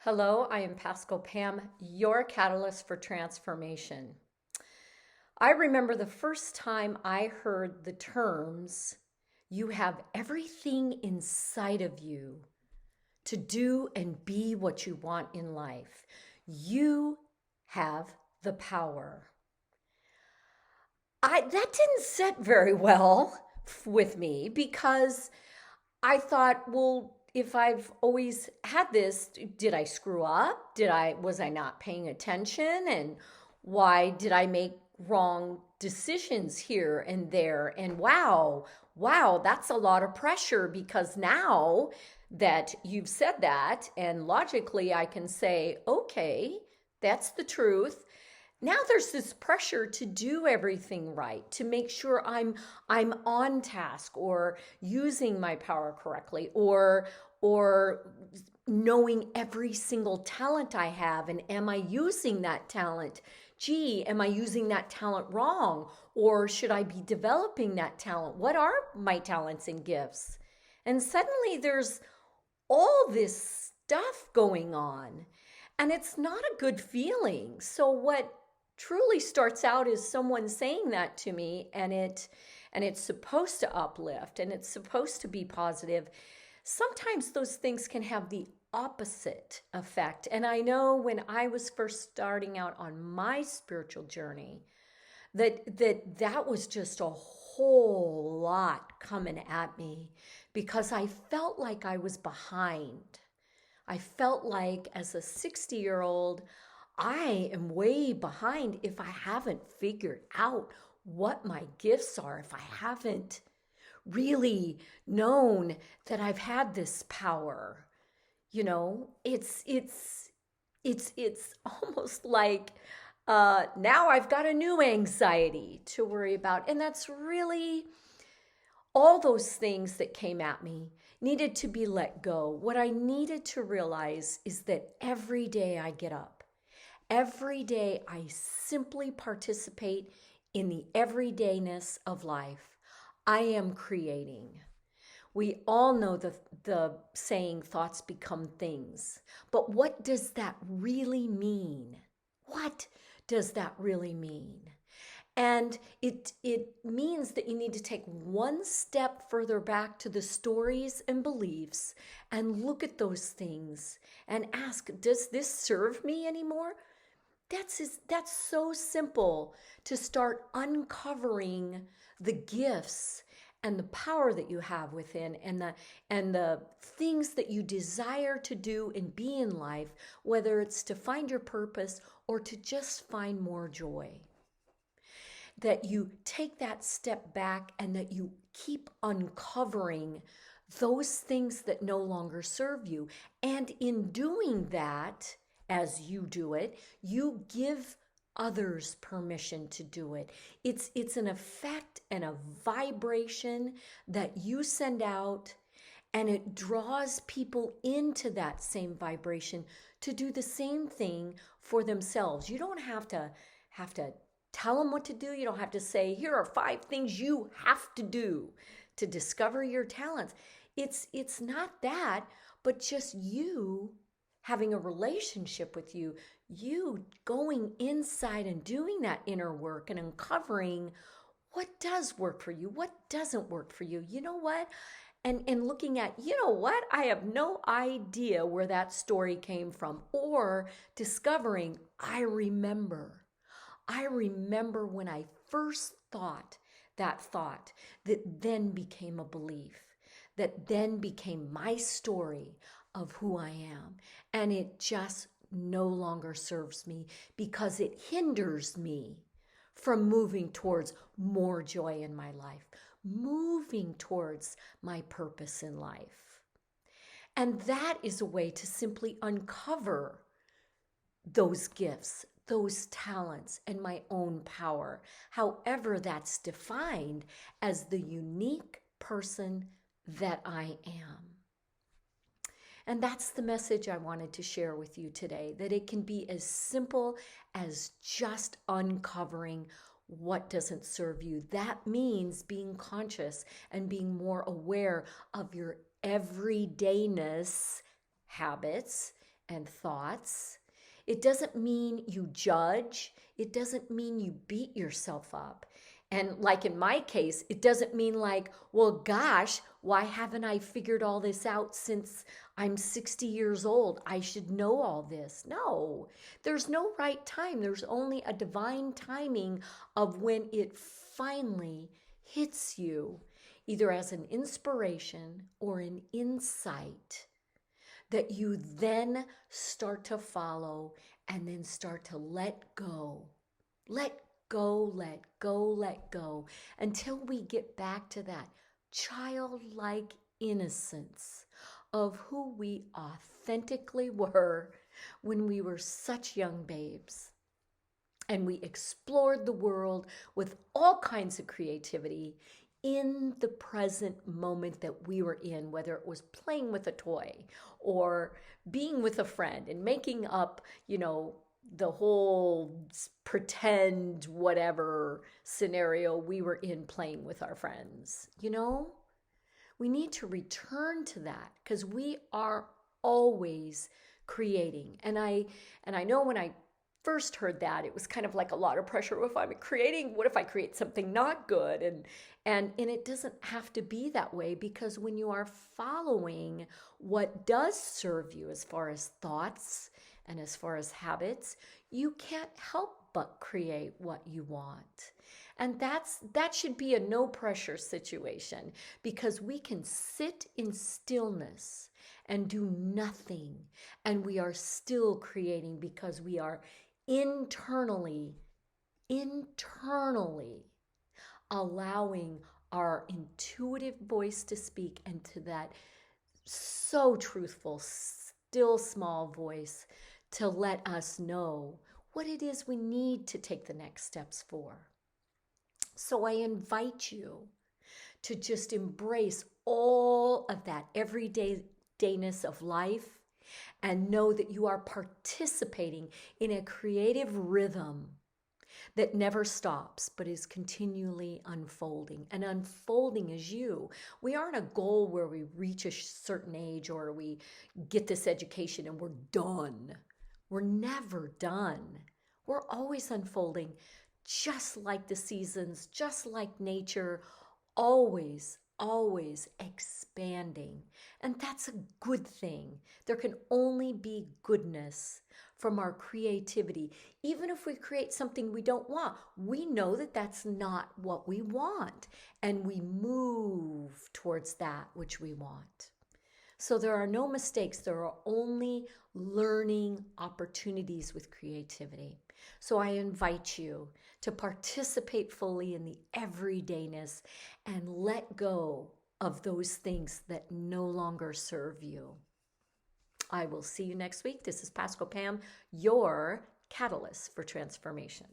Hello, I am Pascal Pam, your catalyst for transformation. I remember the first time I heard the terms, you have everything inside of you to do and be what you want in life. You have the power. That didn't sit very well with me because I thought, well, if I've always had this, did I screw up? Was I not paying attention? And why did I make wrong decisions here and there? And wow, that's a lot of pressure because now that you've said that, and logically I can say, okay, that's the truth. Now there's this pressure to do everything right, to make sure I'm on task or using my power correctly or knowing every single talent I have, and am I using that talent? Gee, am I using that talent wrong, or should I be developing that talent? What are my talents and gifts? And suddenly there's all this stuff going on, and it's not a good feeling. So what truly starts out is someone saying that to me, and it's supposed to uplift and it's supposed to be positive. Sometimes those things can have the opposite effect. And I know when I was first starting out on my spiritual journey, that was just a whole lot coming at me because I felt like I was behind. I felt like as a 60-year-old, I am way behind if I haven't figured out what my gifts are, if I haven't really known that I've had this power. It's almost like now I've got a new anxiety to worry about. And that's really all those things that came at me needed to be let go. What I needed to realize is that every day I get up, every day I simply participate in the everydayness of life. I am creating. We all know the saying, thoughts become things. But what does that really mean? What does that really mean? And it means that you need to take one step further back to the stories and beliefs and look at those things and ask, does this serve me anymore? That's so simple to start uncovering the gifts and the power that you have within, and the things that you desire to do and be in life, whether it's to find your purpose or to just find more joy. That you take that step back and that you keep uncovering those things that no longer serve you. And in doing that, as you do it, you give others permission to do it. It's an effect and a vibration that you send out, and it draws people into that same vibration to do the same thing for themselves. You don't have to tell them what to do. You don't have to say, here are 5 things you have to do to discover your talents. It's not that, but just you having a relationship with you going inside and doing that inner work and uncovering what does work for you, what doesn't work for you. You know what? And looking at, you know what? I have no idea where that story came from, or discovering, I remember when I first thought that thought that then became a belief, that then became my story of who I am. And it just no longer serves me because it hinders me from moving towards more joy in my life, moving towards my purpose in life. And that is a way to simply uncover those gifts, those talents, and my own power, however that's defined as the unique person that I am. And that's the message I wanted to share with you today, that it can be as simple as just uncovering what doesn't serve you. That means being conscious and being more aware of your everydayness habits and thoughts. It doesn't mean you judge. It doesn't mean you beat yourself up. And like in my case, it doesn't mean like, well, gosh, why haven't I figured all this out since I'm 60 years old? I should know all this. No, there's no right time. There's only a divine timing of when it finally hits you, either as an inspiration or an insight that you then start to follow and then start to let go. Let go, let go, let go, until we get back to that childlike innocence of who we authentically were when we were such young babes. And we explored the world with all kinds of creativity in the present moment that we were in, whether it was playing with a toy or being with a friend and making up, the whole pretend whatever scenario we were in playing with our friends. We need to return to that because we are always creating. And I know when I first heard that, it was kind of like a lot of pressure. If I'm creating, what if I create something not good? And it doesn't have to be that way, because when you are following what does serve you as far as thoughts and as far as habits, you can't help but create what you want. And that should be a no pressure situation, because we can sit in stillness and do nothing, and we are still creating because we are internally allowing our intuitive voice to speak, and to that so truthful, still small voice to let us know what it is we need to take the next steps for. So I invite you to just embrace all of that everydayness of life and know that you are participating in a creative rhythm that never stops but is continually unfolding. And unfolding is you. We aren't a goal where we reach a certain age or we get this education and we're done. We're never done. We're always unfolding, just like the seasons, just like nature, always expanding. And that's a good thing. There can only be goodness from our creativity. Even if we create something we don't want, we know that that's not what we want, and we move towards that which we want. So there are no mistakes. There are only learning opportunities with creativity. So I invite you to participate fully in the everydayness and let go of those things that no longer serve you. I will see you next week. This is Pasco Pam, your catalyst for transformation.